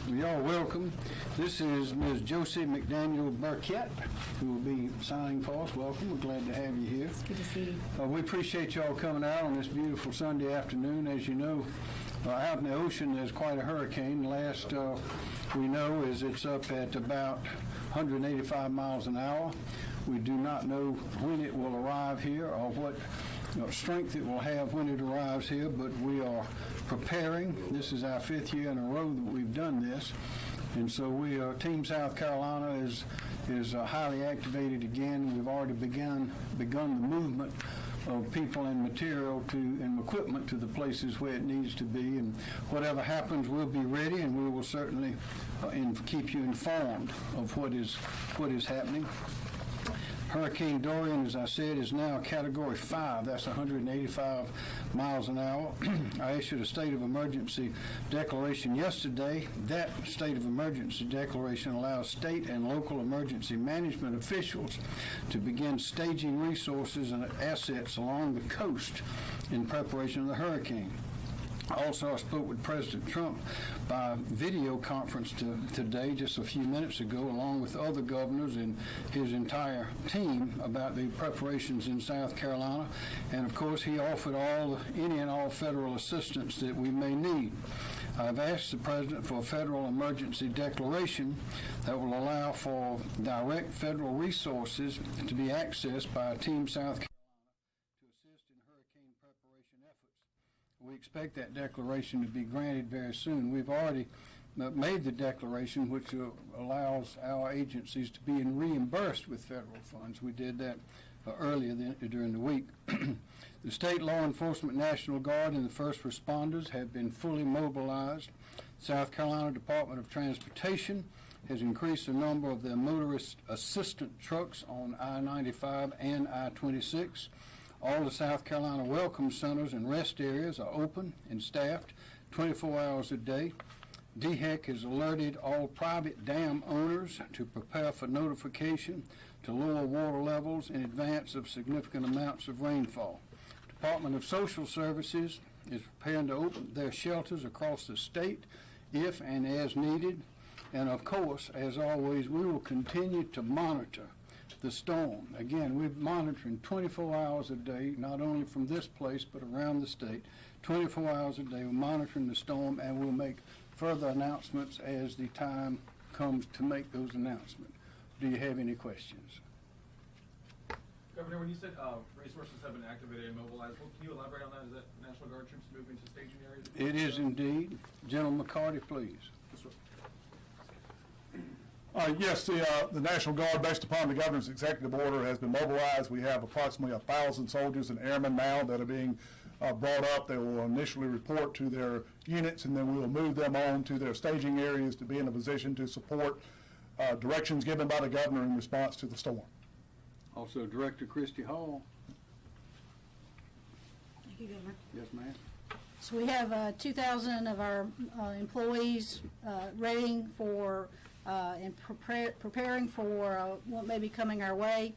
Y'all welcome. This is Ms. Josie McDaniel Burkett, who will be signing for us. Welcome. We're glad to have you here. It's good to see you. We appreciate y'all coming out on this beautiful Sunday afternoon. As you know, out in the ocean there's quite a hurricane. Last we know is it's up at about 185 miles an hour. We do not know when it will arrive here or what strength it will have when it arrives here, but we are preparing. This is our 5th year in a row that we've done this, and so Team South Carolina is highly activated again. We've already begun the movement of people and material and equipment to the places where it needs to be, and whatever happens, we'll be ready, and we will certainly keep you informed of what is happening. Hurricane Dorian, as I said, is now Category 5. That's 185 miles an hour. I issued a state of emergency declaration yesterday. That state of emergency declaration allows state and local emergency management officials to begin staging resources and assets along the coast in preparation of the hurricane. Also, I spoke with President Trump by video conference today, just a few minutes ago, along with other governors and his entire team about the preparations in South Carolina. And of course, he offered any and all federal assistance that we may need. I've asked the President for a federal emergency declaration that will allow for direct federal resources to be accessed by Team South Carolina to assist in hurricane preparation efforts. We expect that declaration to be granted very soon. We've already made the declaration, which allows our agencies to be reimbursed with federal funds. We did that earlier during the week. The State Law Enforcement National Guard and the first responders have been fully mobilized. South Carolina Department of Transportation has increased the number of their motorist assistant trucks on I-95 and I-26. All the South Carolina welcome centers and rest areas are open and staffed 24 hours a day. DHEC has alerted all private dam owners to prepare for notification to lower water levels in advance of significant amounts of rainfall. Department of Social Services is preparing to open their shelters across the state if and as needed. And of course, as always, we will continue to monitor the storm. Again, we're monitoring 24 hours a day, not only from this place but around the state. 24 hours a day, we're monitoring the storm, and we'll make further announcements as the time comes to make those announcements. Do you have any questions? Governor, when you said resources have been activated and mobilized, can you elaborate on that? Is that National Guard troops moving to staging areas? It is indeed. General McCarty, please. Yes, the National Guard, based upon the governor's executive order, has been mobilized. We have approximately 1,000 soldiers and airmen now that are being brought up. They will initially report to their units, and then we will move them on to their staging areas to be in a position to support directions given by the governor in response to the storm. Also, Director Christy Hall. Thank you, Governor. Yes, ma'am. So we have 2,000 of our employees ready for and preparing for what may be coming our way.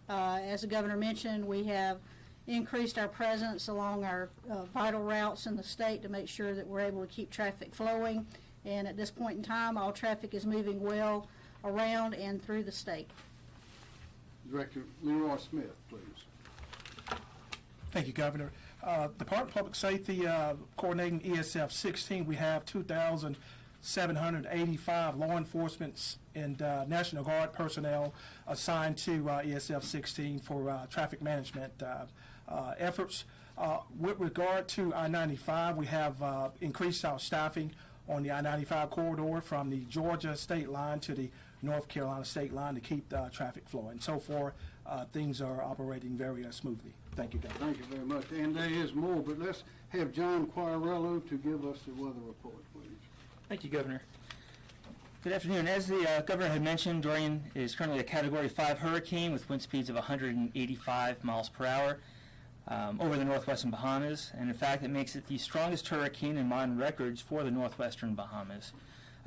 As the governor mentioned, we have increased our presence along our vital routes in the state to make sure that we're able to keep traffic flowing. And at this point in time, all traffic is moving well around and through the state. Director Leroy Smith, please. Thank you, Governor. Department of Public Safety, coordinating ESF 16, we have 2,785 law enforcement and National Guard personnel assigned to ESF 16 for traffic management efforts. With regard to I-95, we have increased our staffing on the I-95 corridor from the Georgia state line to the North Carolina state line to keep the traffic flowing. So far, things are operating very smoothly. Thank you, Governor. Thank you very much. And there is more, but let's have John Quirello to give us the weather report, please. Thank you, Governor. Good afternoon. As the Governor had mentioned, Dorian is currently a Category 5 hurricane with wind speeds of 185 miles per hour over the northwestern Bahamas, and in fact it makes it the strongest hurricane in modern records for the northwestern Bahamas.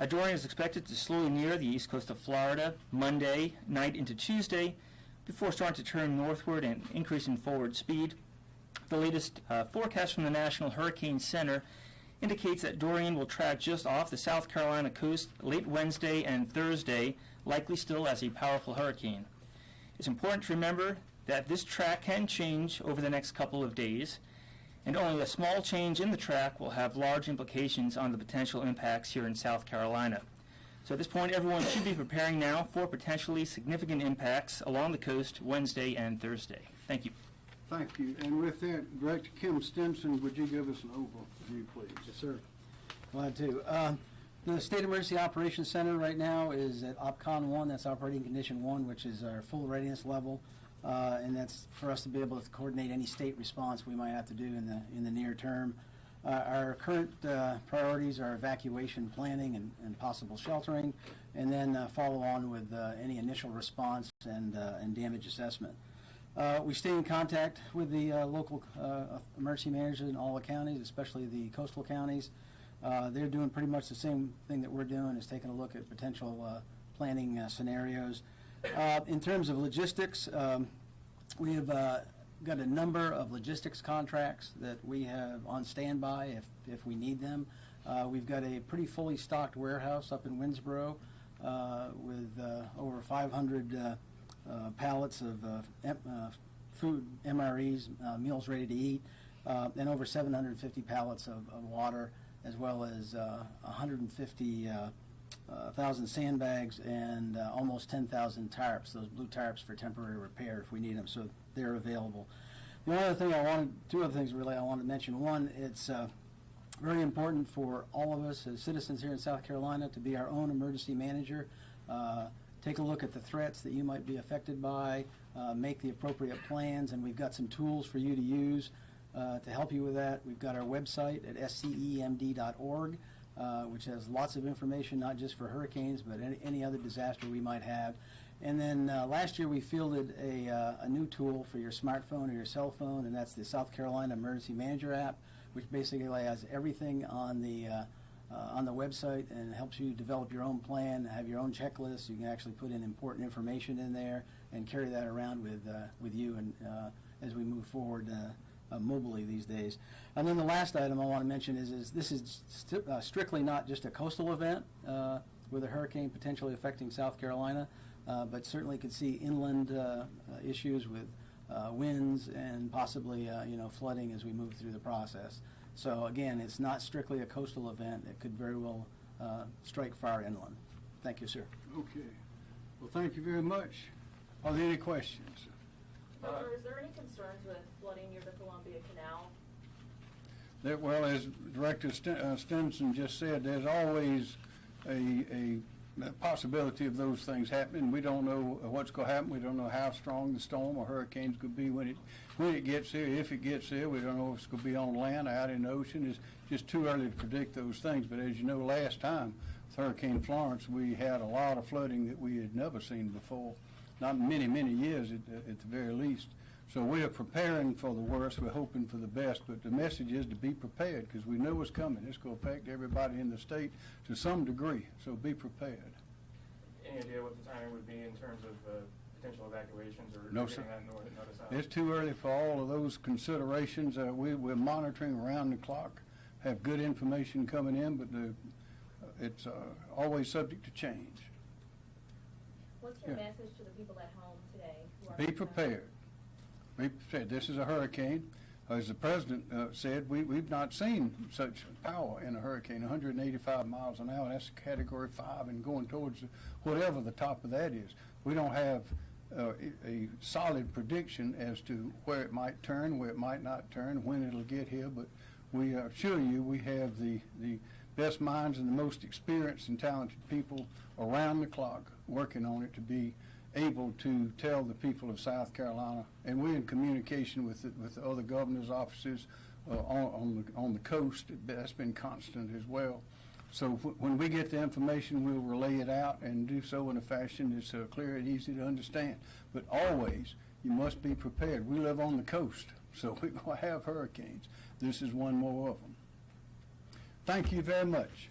Dorian is expected to slowly near the east coast of Florida Monday night into Tuesday before starting to turn northward and increase in forward speed. The latest forecast from the National Hurricane Center indicates that Dorian will track just off the South Carolina coast late Wednesday and Thursday, likely still as a powerful hurricane. It's important to remember that this track can change over the next couple of days, and only a small change in the track will have large implications on the potential impacts here in South Carolina. So at this point, everyone should be preparing now for potentially significant impacts along the coast Wednesday and Thursday. Thank you. Thank you. And with that, Director Kim Stinson, would you give us an overview, please? Yes, sir. Glad to. The State Emergency Operations Center right now is at OPCON 1, that's operating condition 1, which is our full readiness level, and that's for us to be able to coordinate any state response we might have to do in the near term. Our current priorities are evacuation planning and possible sheltering, and then follow on with any initial response and damage assessment. We stay in contact with the local emergency managers in all the counties, especially the coastal counties. They're doing pretty much the same thing that we're doing, is taking a look at potential planning scenarios. In terms of logistics, we have got a number of logistics contracts that we have on standby if we need them. We've got a pretty fully stocked warehouse up in Winnsboro with over 500 pallets of food, MREs, meals ready to eat, and over 750 pallets of water, as well as 150,000 sandbags and almost 10,000 tarps, those blue tarps for temporary repair if we need them, so they're available. The other thing two other things really I wanted to mention. One, it's very important for all of us as citizens here in South Carolina to be our own emergency manager. Take a look at the threats that you might be affected by, make the appropriate plans, and we've got some tools for you to use to help you with that. We've got our website at scemd.org, which has lots of information, not just for hurricanes, but any other disaster we might have. And then last year we fielded a new tool for your smartphone or your cell phone, and that's the South Carolina Emergency Manager app, which basically has everything on the website and helps you develop your own plan, have your own checklist. You can actually put in important information in there and carry that around with you and as we move forward mobilely these days. And then the last item I want to mention is this is strictly not just a coastal event with a hurricane potentially affecting South Carolina, but certainly could see inland issues with winds and possibly flooding as we move through the process. So again, it's not strictly a coastal event. It could very well strike far inland. Thank you, sir. Okay. Well, thank you very much. Are there any questions? Governor, is there any concerns with flooding near the Columbia Canal? Well, as Director Stinson just said, there's always a possibility of those things happening. We don't know what's going to happen. We don't know how strong the storm or hurricane's going to be when it gets here. If it gets here, we don't know if it's going to be on land or out in the ocean. It's just too early to predict those things. But as you know, last time with Hurricane Florence, we had a lot of flooding that we had never seen before, not in many, many years at the very least. So we are preparing for the worst. We're hoping for the best. But the message is to be prepared, because we know what's coming. It's going to affect everybody in the state to some degree. So be prepared. Any idea what the timing would be in terms of potential evacuations or No, getting sir. that notice out? It's too early for all of those considerations. We're monitoring around the clock, have good information coming in, but it's always subject to change. What's your Yeah. message to the people at home today who are Be concerned? prepared. Be prepared. This is a hurricane. As the president said, we've not seen such power in a hurricane, 185 miles an hour. That's Category 5 and going towards whatever the top of that is. We don't have a solid prediction as to where it might turn, where it might not turn, when it'll get here, but we assure you we have the best minds and the most experienced and talented people around the clock working on it to be able to tell the people of South Carolina, and we're in communication with the other governor's offices on the coast. That's been constant as well. So when we get the information, we'll relay it out and do so in a fashion that's clear and easy to understand. But always, you must be prepared. We live on the coast, so we're going to have hurricanes. This is one more of them. Thank you very much.